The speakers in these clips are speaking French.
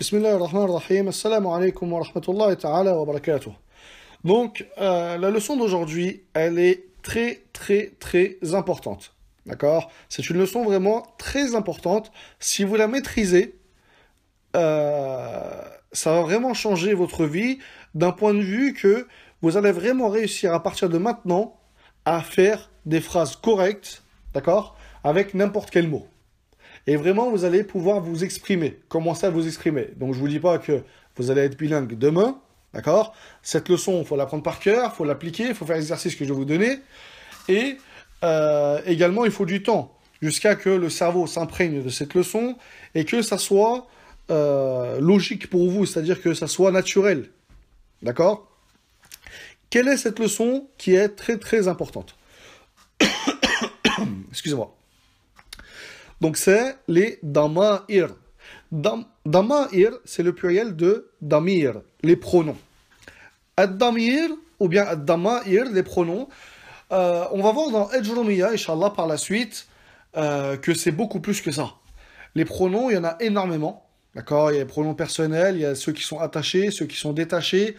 Bismillahirrahmanirrahim. Assalamu alaikum wa rahmatullahi ta'ala wa barakatuh. Donc, la leçon d'aujourd'hui, elle est très importante. D'accord? C'est une leçon vraiment très importante. Si vous la maîtrisez, ça va vraiment changer votre vie d'un point de vue que vous allez vraiment réussir à partir de maintenant à faire des phrases correctes, d'accord? Avec n'importe quel mot. Et vraiment, vous allez pouvoir vous exprimer, commencer à vous exprimer. Donc, je ne vous dis pas que vous allez être bilingue demain, d'accord? Cette leçon, il faut l'apprendre par cœur, il faut l'appliquer, il faut faire l'exercice que je vais vous donner. Et également, il faut du temps, jusqu'à que le cerveau s'imprègne de cette leçon et que ça soit logique pour vous, c'est-à-dire que ça soit naturel. D'accord? Quelle est cette leçon qui est très importante? Excusez-moi. Donc, c'est les dama'ir. Dama'ir, c'est le pluriel de damir, les pronoms. Ad-damir, ou bien ad-dama'ir, les pronoms. On va voir dans Ajrumiya, Inch'Allah, par la suite, que c'est beaucoup plus que ça. Les pronoms, il y en a énormément. D'accord? Il y a les pronoms personnels, il y a ceux qui sont attachés, ceux qui sont détachés,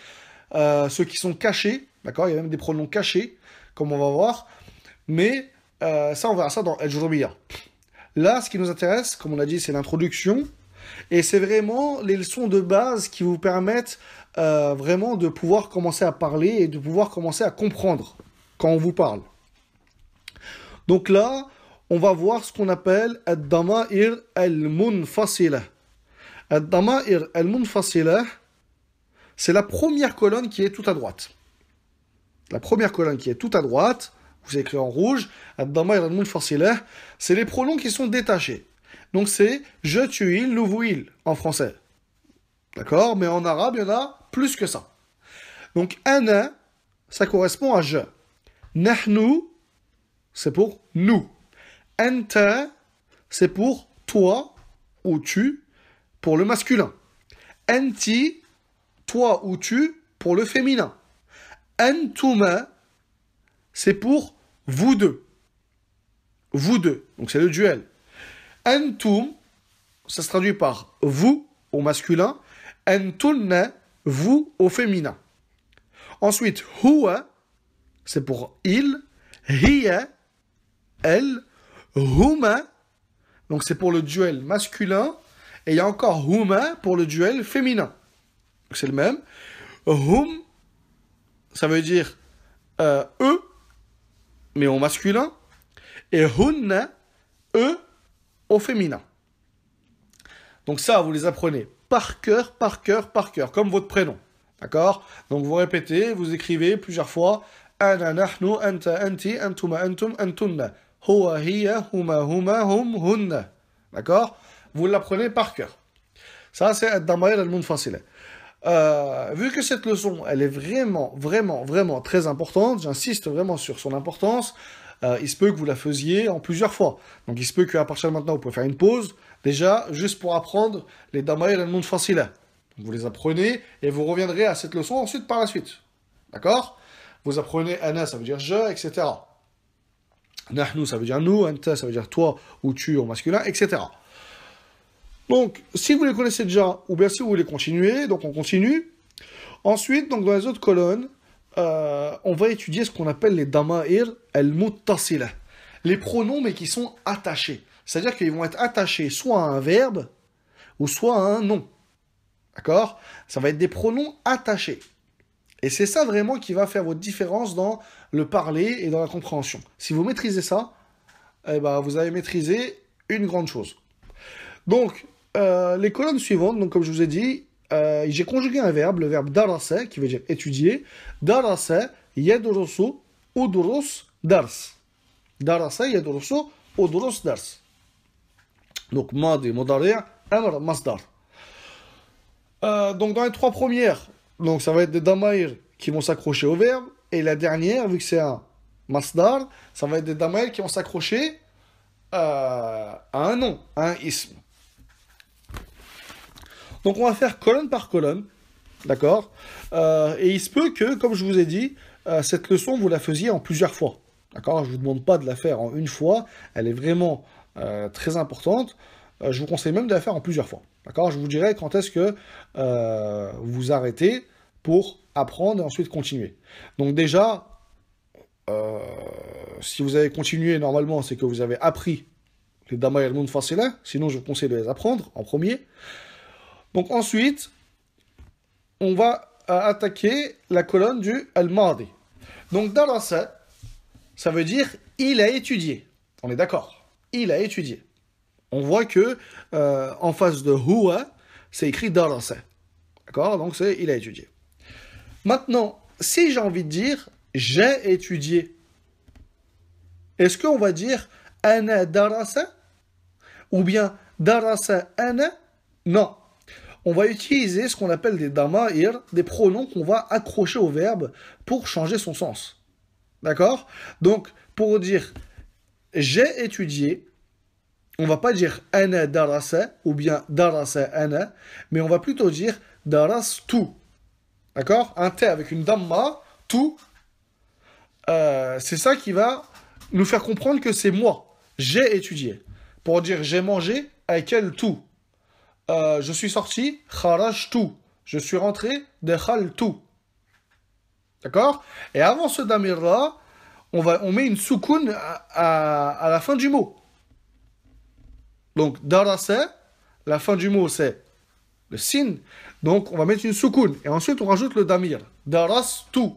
ceux qui sont cachés. D'accord? Il y a même des pronoms cachés, comme on va voir. Mais ça, on verra ça dans Ajrumiya. Là, ce qui nous intéresse, comme on a dit, c'est l'introduction. Et c'est vraiment les leçons de base qui vous permettent vraiment de pouvoir commencer à parler et de pouvoir commencer à comprendre quand on vous parle. Donc là, on va voir ce qu'on appelle ad-dama'ir al-munfasilah. Ad-dama'ir al-munfasilah, c'est la première colonne qui est tout à droite. La première colonne qui est tout à droite, vous écrit en rouge, ad-dama'ir al-munfasilah, c'est les pronoms qui sont détachés. Donc c'est je, tu, il, nous, vous, il en français. D'accord? Mais en arabe, il y en a plus que ça. Donc ana, ça correspond à je. Nahnu, c'est pour nous. Anta, c'est pour toi ou tu, pour le masculin. Anti, toi ou tu, pour le féminin. Antuma, c'est pour vous deux. Vous deux. Donc c'est le duel. Antum, ça se traduit par vous au masculin. Antunna, vous au féminin. Ensuite, huwa, c'est pour il. Hiya, elle. Huma, donc c'est pour le duel masculin. Et il y a encore huma pour le duel féminin. C'est le même. Hum, ça veut dire eux, mais au masculin. Et hunna, eux, au féminin. Donc ça, vous les apprenez par cœur, comme votre prénom. D'accord? Donc vous répétez, vous écrivez plusieurs fois. Ana, nahnu, anta, anti, antuma, antum, antunna. Huwa, hiya, huma, huma, hum, hunna. D'accord? Vous l'apprenez par cœur. Ça, c'est ad-dama'ir al-munfasilah. Vu que cette leçon, elle est vraiment très importante, j'insiste vraiment sur son importance, il se peut que vous la faisiez en plusieurs fois. Donc il se peut qu'à partir de maintenant, vous pouvez faire une pause, déjà, juste pour apprendre les dama'ir al-munfasilah. Vous les apprenez et vous reviendrez à cette leçon ensuite par la suite. D'accord? Vous apprenez ana, ça veut dire je, etc. Nahnu, ça veut dire nous, anta, ça veut dire toi ou tu au masculin, etc. Donc, si vous les connaissez déjà, ou bien si vous voulez continuer, donc on continue. Ensuite, donc dans les autres colonnes, on va étudier ce qu'on appelle les dama'ir al-muttasilah. Les pronoms, mais qui sont attachés. C'est-à-dire qu'ils vont être attachés soit à un verbe, ou soit à un nom. D'accord? Ça va être des pronoms attachés. Et c'est ça vraiment qui va faire votre différence dans le parler et dans la compréhension. Si vous maîtrisez ça, eh ben, vous avez maîtrisé une grande chose. Donc, les colonnes suivantes, donc comme je vous ai dit, j'ai conjugué un verbe, le verbe darasa, qui veut dire étudier. Darasa, yadrusu, udrus, dars. Darasa, yadrusu, udrus, dars. Donc, madi, mudari', amr, masdar. Donc, dans les trois premières, donc ça va être des dama'ir qui vont s'accrocher au verbe. Et la dernière, vu que c'est un masdar, ça va être des dama'ir qui vont s'accrocher à un nom, à un ism. Donc on va faire colonne par colonne, d'accord? Et il se peut que, comme je vous ai dit, cette leçon, vous la faisiez en plusieurs fois. D'accord? Je ne vous demande pas de la faire en une fois, elle est vraiment très importante. je vous conseille même de la faire en plusieurs fois. D'accord? Je vous dirai quand est-ce que vous arrêtez pour apprendre et ensuite continuer. Donc déjà, si vous avez continué normalement, c'est que vous avez appris les Dama et Al Fasila. Sinon, je vous conseille de les apprendre en premier. Donc ensuite, on va attaquer la colonne du Al-Madi. Donc Darasa, ça veut dire il a étudié. On est d'accord? Il a étudié. On voit que en face de Huwa, c'est écrit Darasa. D'accord? Donc c'est il a étudié. Maintenant, si j'ai envie de dire j'ai étudié, est-ce qu'on va dire Ana Darasa? Ou bien Darasa Ana? Non. On va utiliser ce qu'on appelle des dama'ir, des pronoms qu'on va accrocher au verbe pour changer son sens. D'accord? Donc, pour dire j'ai étudié, on va pas dire ana darasa ou bien darasa ana, mais on va plutôt dire darastu. D'accord? Un T avec une damma, tout. C'est ça qui va nous faire comprendre que c'est moi. J'ai étudié. Pour dire j'ai mangé, akel tout. Je suis sorti, kharajtu. Je suis rentré, dakhaltu. D'accord? Et avant ce damir-là, on met une soukoun à la fin du mot. Donc, darasa, la fin du mot, c'est le sin. Donc, on va mettre une soukoun. Et ensuite, on rajoute le damir. Darastu.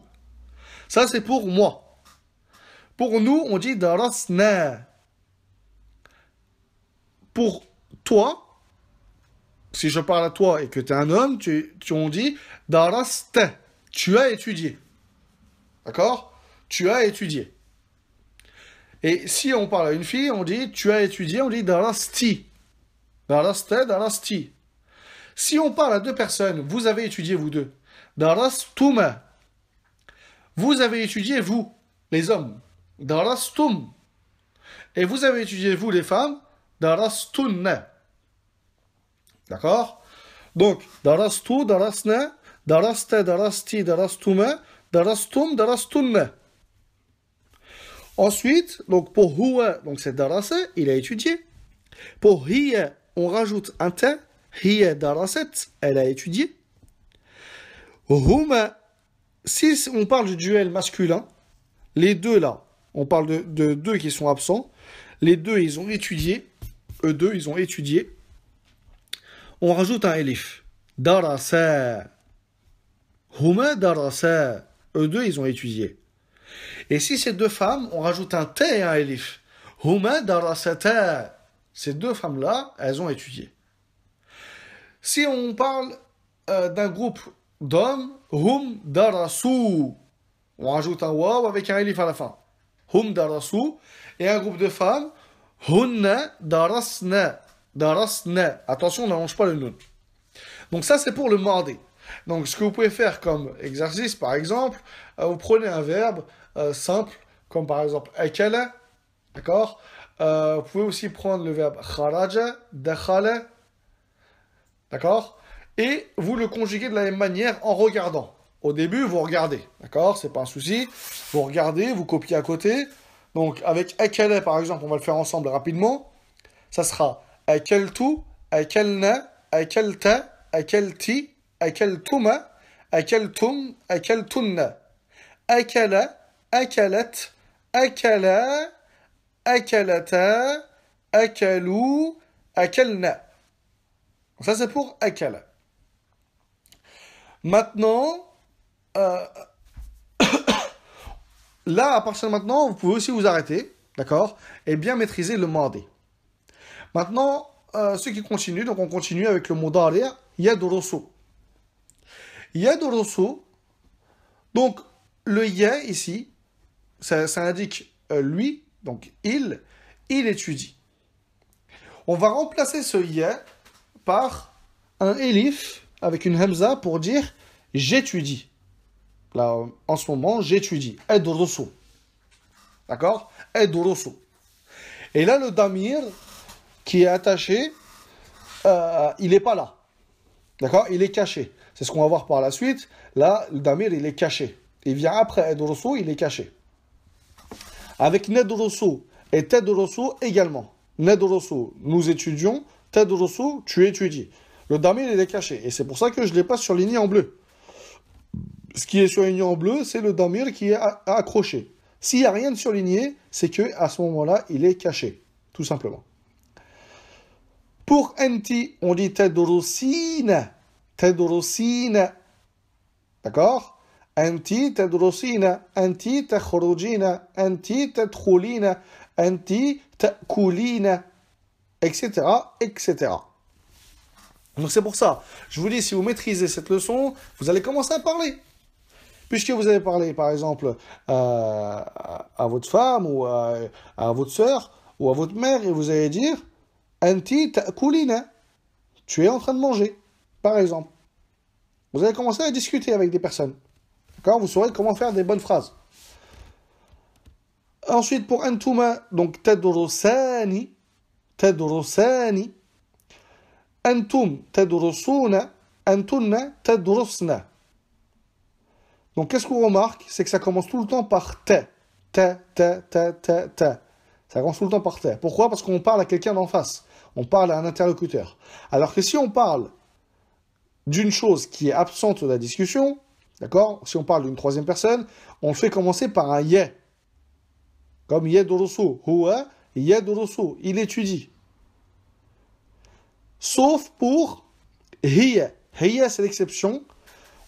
Ça, c'est pour moi. Pour nous, on dit darasna. Pour toi, si je parle à toi et que tu es un homme, on dit daraste. Tu as étudié. D'accord? Tu as étudié. Et si on parle à une fille, on dit tu as étudié, on dit darasti. Daraste, darasti. Si on parle à deux personnes, vous avez étudié vous deux. Darastuma. Vous avez étudié vous, les hommes. Darastum. Et vous avez étudié vous, les femmes. Darastunna. D'accord? Donc, darastu, darasna, daraste, darasti, darastuma, darastum, darastunna. Ensuite, donc pour huwa, donc c'est darasa, il a étudié. Pour hiya, on rajoute un ta, hiya daraset, elle a étudié. Huma, si on parle du duel masculin, les deux là, on parle de deux qui sont absents, les deux ils ont étudié, eux deux ils ont étudié. On rajoute un elif. Darasa. Huma darasa. Eux deux ils ont étudié. Et si c'est deux femmes, on rajoute un T et un elif. Huma darasata. Ces deux femmes-là, elles ont étudié. Si on parle d'un groupe d'hommes, hum darasu. On rajoute un waw avec un elif à la fin. Hum darasu. Et un groupe de femmes, hunna darasna. Darasna. Attention, on n'allonge pas le nun. Donc ça, c'est pour le mardi. Donc ce que vous pouvez faire comme exercice, par exemple, vous prenez un verbe simple, comme par exemple akala, d'accord? Vous pouvez aussi prendre le verbe kharaja, dakhala, d'accord? Et vous le conjuguez de la même manière en regardant. Au début, vous regardez, d'accord? C'est pas un souci. Vous regardez, vous copiez à côté. Donc avec akala, par exemple, on va le faire ensemble rapidement. Ça sera akaltu, akalna, akalta, akalti, akaltuma, akaltum, akaltunna. Akala, akalat, akala, akalata, akalu, akalna. Ça, c'est pour akala. Maintenant, là, à partir de maintenant, vous pouvez aussi vous arrêter, d'accord? Et bien maîtriser le mardi. Maintenant, ce qui continue, donc on continue avec le mot dari, yadurusu. Yadurusu, donc le ya ici, ça indique lui, donc il étudie. On va remplacer ce ya par un elif avec une hamza pour dire j'étudie. Là, en ce moment, j'étudie. Yadurusu. D'accord? Yadurusu. Et là, le damir qui est attaché, il n'est pas là. D'accord? Il est caché. C'est ce qu'on va voir par la suite. Là, le damir, il est caché. Il vient après Edrusu, il est caché. Avec Nedrusu et Tedrusu également. Nedrusu, nous étudions. tadrusu, tu étudies. Le damir, il est caché. Et c'est pour ça que je ne l'ai pas surligné en bleu. Ce qui est surligné en bleu, c'est le damir qui est accroché. S'il n'y a rien de surligné, c'est que à ce moment-là, il est caché. Tout simplement. Pour anti, on dit tadrusina. Tadrusina. D'accord? Anti tadrusina. Anti takhrujina. Anti tadkhulina. Anti ta'kulina. Etc. Etc. Donc c'est pour ça, je vous dis, si vous maîtrisez cette leçon, vous allez commencer à parler. Puisque vous allez parler, par exemple, à votre femme, ou à votre soeur, ou à votre mère, et vous allez dire, Anti ta'kulina, tu es en train de manger, par exemple. Vous allez commencer à discuter avec des personnes. D'accord? Vous saurez comment faire des bonnes phrases. Ensuite, pour Antuma, donc tadrusani, tadrusani. Antum tadrusuna, antunna tadrusna. Donc, qu'est-ce qu'on remarque? C'est que ça commence tout le temps par te. Te. Ça commence tout le temps par te. Pourquoi? Parce qu'on parle à quelqu'un d'en face. On parle à un interlocuteur. Alors que si on parle d'une chose qui est absente de la discussion, d'accord? Si on parle d'une troisième personne, on le fait commencer par un ye. Comme yadrusu. Huwa yadrusu. Il étudie. Sauf pour hiya. Hiya, c'est l'exception.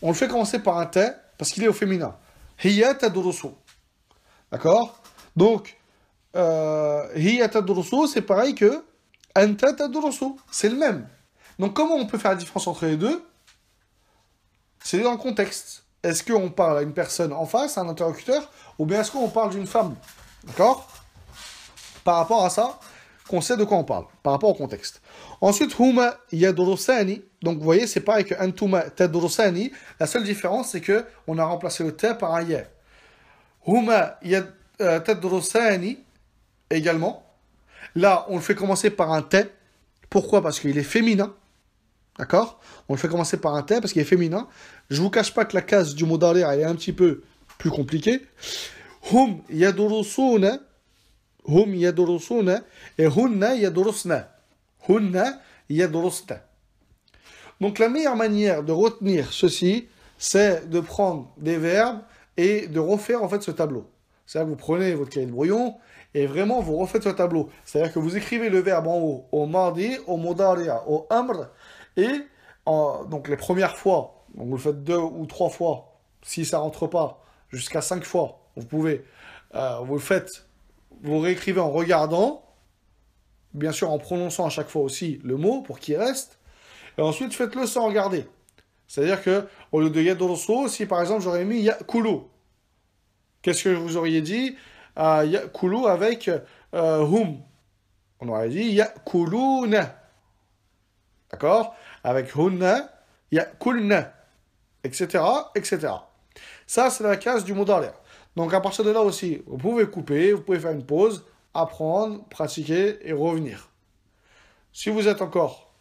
On le fait commencer par un te, parce qu'il est au féminin. Hiya tadrusu. D'accord? Donc, hiya tadrusu, c'est pareil que anta tadrusu. C'est le même. Donc, comment on peut faire la différence entre les deux? C'est dans le contexte. Est-ce qu'on parle à une personne en face, à un interlocuteur, ou bien est-ce qu'on parle d'une femme? D'accord? Par rapport à ça, qu'on sait de quoi on parle, par rapport au contexte. Ensuite, huma yadrusani. Donc, vous voyez, c'est pareil que antuma tadrusani. La seule différence, c'est que on a remplacé le ta par un ya. Huma tadrusani également. Là, on le fait commencer par un ta. Pourquoi? Parce qu'il est féminin. D'accord? On le fait commencer par un ta parce qu'il est féminin. Je vous cache pas que la case du mot d'arrière, elle est un petit peu plus compliquée. Hum yadrusuna. Hum yadrusuna et hunna yadrusna. Hunna yadrusna. Donc la meilleure manière de retenir ceci, c'est de prendre des verbes et de refaire en fait ce tableau. C'est-à-dire que vous prenez votre cahier de brouillon et vraiment vous refaites ce tableau. C'est-à-dire que vous écrivez le verbe en haut, au mardi, au mudari'a, au amr, et donc les premières fois, donc vous le faites 2 ou 3 fois, si ça rentre pas, jusqu'à 5 fois, vous pouvez, vous le faites, vous réécrivez en regardant, bien sûr en prononçant à chaque fois aussi le mot pour qu'il reste, et ensuite faites-le sans regarder. C'est-à-dire que au lieu de yadrusu, si par exemple j'aurais mis yakulu, qu'est-ce que vous auriez dit? Yakulu avec hum. On aurait dit yakuluna. D'accord? Avec hunna, yakulna, etc., etc. Ça, c'est la case du mot d'arrière. Donc, à partir de là aussi, vous pouvez couper, vous pouvez faire une pause, apprendre, pratiquer et revenir. Si vous êtes encore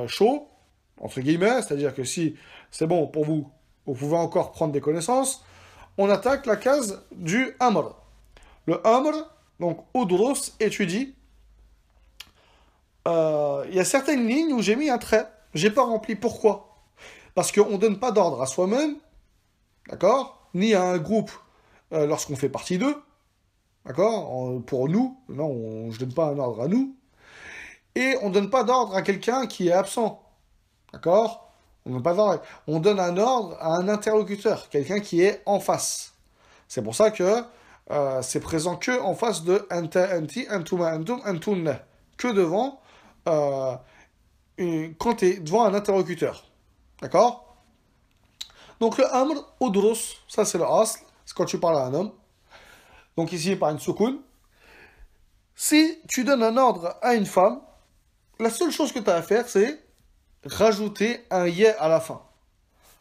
chaud, entre guillemets, c'est-à-dire que si c'est bon pour vous, vous pouvez encore prendre des connaissances, on attaque la case du amr. Le amr, donc udrus, étudie. Il y a certaines lignes où j'ai mis un trait. J'ai pas rempli. Pourquoi? Parce qu'on ne donne pas d'ordre à soi-même, d'accord? Ni à un groupe lorsqu'on fait partie d'eux, d'accord? Pour nous, non, je ne donne pas un ordre à nous. Et on ne donne pas d'ordre à quelqu'un qui est absent, d'accord? On donne pas d'ordre. On donne un ordre à un interlocuteur, quelqu'un qui est en face. C'est pour ça que c'est présent que en face de anta, anti, antuma, antum, antunna. Que devant, quand tu es devant un interlocuteur. D'accord? Donc le amr, udrus, ça c'est le asl, c'est quand tu parles à un homme. Donc ici par une soukoun. Si tu donnes un ordre à une femme, la seule chose que tu as à faire, c'est rajouter un ye à la fin.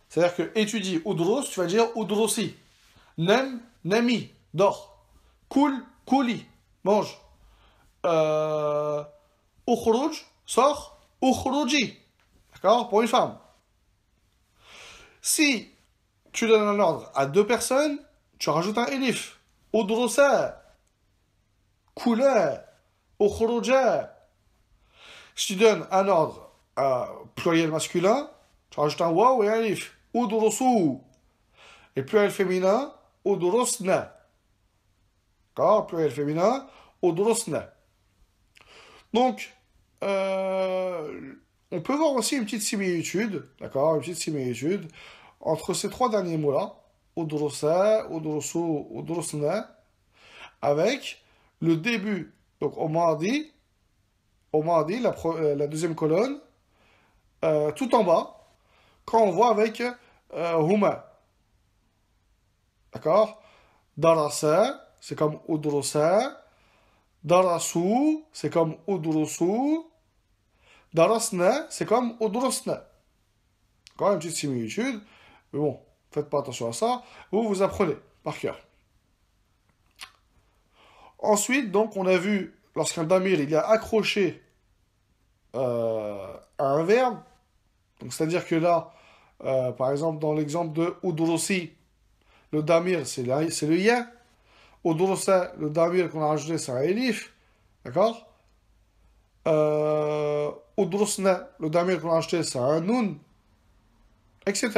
C'est-à-dire que étudie udrus, tu vas dire udrusi. Nem, nami, dors. Kul, kuli, mange. Ukhruj, sors. Ukhruji. D'accord? Pour une femme. Si tu donnes un ordre à deux personnes, tu rajoutes un elif. Udrusa, kula, ukhruja, Si tu donnes un ordre à pluriel masculin, tu rajoutes un waw et un alif. Udrusu. Et pluriel féminin, udrusna. D'accord? Pluriel féminin, udrusna. Donc, on peut voir aussi une petite similitude, d'accord? Une petite similitude entre ces trois derniers mots-là, udrusa, udrusu, udrusna, avec le début, donc au mardi, la deuxième colonne, tout en bas, quand on voit avec huma. D'accord? Darasa, c'est comme udrusa. Darasu, c'est comme udrusu. Darasna, c'est comme udrusna. D'accord? Une petite similitude. Mais bon, faites pas attention à ça. Vous apprenez par cœur. Ensuite, donc, on a vu, lorsqu'un damir, il est accroché à un verbe, donc c'est-à-dire que là, par exemple, dans l'exemple de udrusi, le damir, c'est le ya. Udrusa, le damir qu'on a rajouté, c'est un elif. D'accord? Udrusna, le damir qu'on a rajouté, c'est un nun, etc.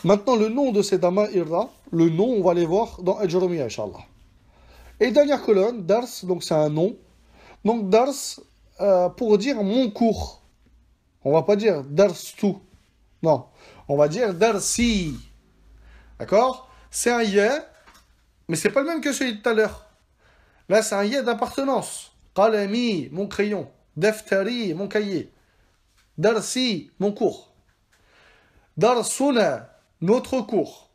Maintenant, le nom de ces damir-là, le nom, on va les voir dans Al-Jurumiyya, Inch'Allah. Et dernière colonne, Dars, donc c'est un nom. Donc Dars, pour dire mon cours. On va pas dire Dars tout. Non. On va dire Darsi. D'accord? C'est un ya, mais c'est pas le même que celui de tout à l'heure. Là, c'est un ya d'appartenance. Qalami, mon crayon. Daftari, mon cahier. Darsi, mon cours. Darsuna, notre cours.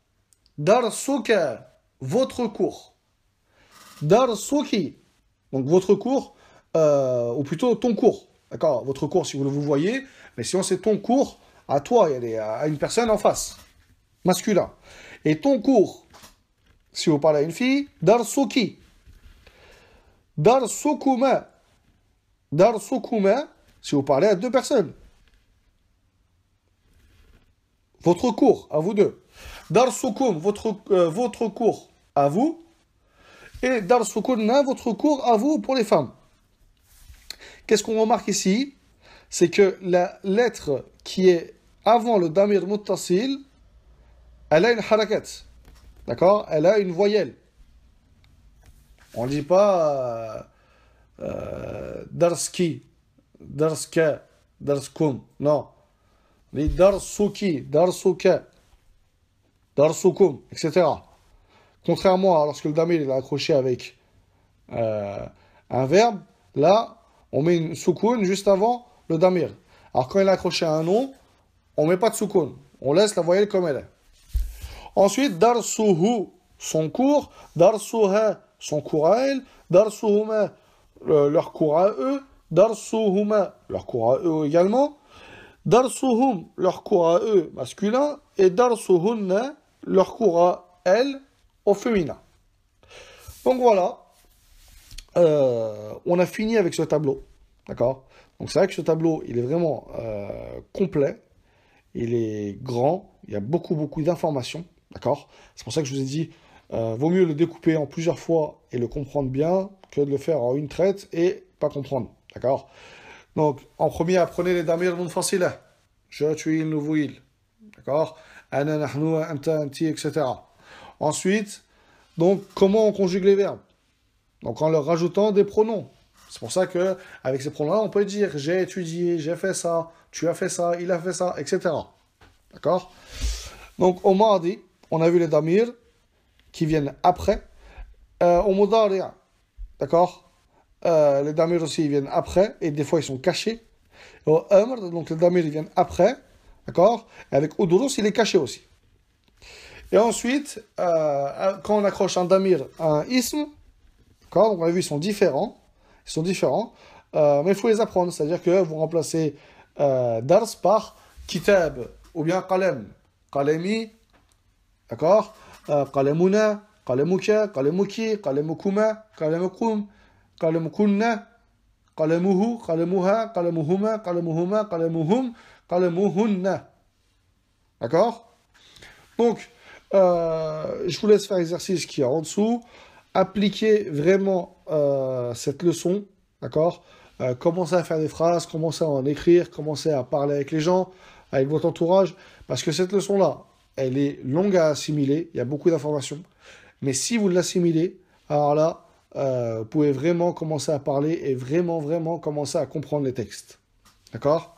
Darsuka, votre cours. Darsuki, donc votre cours, ou plutôt ton cours. D'accord? Votre cours si vous le voyez, mais sinon c'est ton cours à toi, à une personne en face, masculin. Et ton cours, si vous parlez à une fille, Darsuki. Darsukuma. Darsukuma, si vous parlez à deux personnes. Votre cours, à vous deux. Darsukum, votre cours, à vous. Et Darsukunna, votre cours, à vous, pour les femmes. Qu'est-ce qu'on remarque ici? C'est que la lettre qui est avant le damir muttasil, elle a une harakat. D'accord? Elle a une voyelle. On ne dit pas darski, darska, darskum. Non. On dit darsuki, darsuka, darsukum, etc. Contrairement à lorsque le damir est accroché avec un verbe, là, on met une soukoun juste avant le damir. Alors quand il est accroché à un nom, on ne met pas de soukoun. On laisse la voyelle comme elle est. Ensuite, darsuhu, son cours. Darsuha, son cours à elle. Darsuhuma, leur cours à eux. Darsuhuma, leur cours à eux également. Darsuhum, leur cours à eux masculin. Et darsuhunna, leur cours à elles au féminin. Donc voilà. On a fini avec ce tableau. D'accord? Donc c'est vrai que ce tableau, il est vraiment complet. Il est grand. Il y a beaucoup d'informations. D'accord? C'est pour ça que je vous ai dit, vaut mieux le découper en plusieurs fois et le comprendre bien que de le faire en une traite et pas comprendre. D'accord? Donc, en premier, apprenez les damir munfasila. Je, tu, il, nous, vous, il. D'accord? Ana, nahnu, anta, anti, etc. Ensuite, donc, comment on conjugue les verbes? Donc, en leur rajoutant des pronoms. C'est pour ça que avec ces pronoms-là, on peut dire j'ai étudié, j'ai fait ça, tu as fait ça, il a fait ça, etc. D'accord? Donc, au mardi, on a vu les damir qui viennent après. Au mudari', d'accord? Les damir aussi, ils viennent après, et des fois, ils sont cachés. Et au amr, donc les damir, ils viennent après, d'accord? Et avec udurus, il est caché aussi. Et ensuite, quand on accroche un damir à un ism, d'accord? Donc, on a vu, ils sont différents. Mais il faut les apprendre. C'est-à-dire que vous remplacez dars par kitab, ou bien qalem. Qalemi, d'accord? Qalemuna, qalemuka, qalemuki, qalemukuma, qalemukum, qalemukunna, qalemuhu, qalemuha, qalemuhuma, qalemuhuma, qalemuhum, qalemuhunna. D'accord? Donc, je vous laisse faire l'exercice qui est en dessous. Appliquez vraiment cette leçon. d'accord? Commencez à faire des phrases, commencez à en écrire, commencez à parler avec les gens, avec votre entourage, parce que cette leçon-là, elle est longue à assimiler, il y a beaucoup d'informations, mais si vous l'assimilez, alors là, vous pouvez vraiment commencer à parler et vraiment, vraiment commencer à comprendre les textes, d'accord?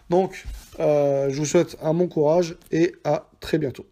Donc, je vous souhaite un bon courage et à très bientôt.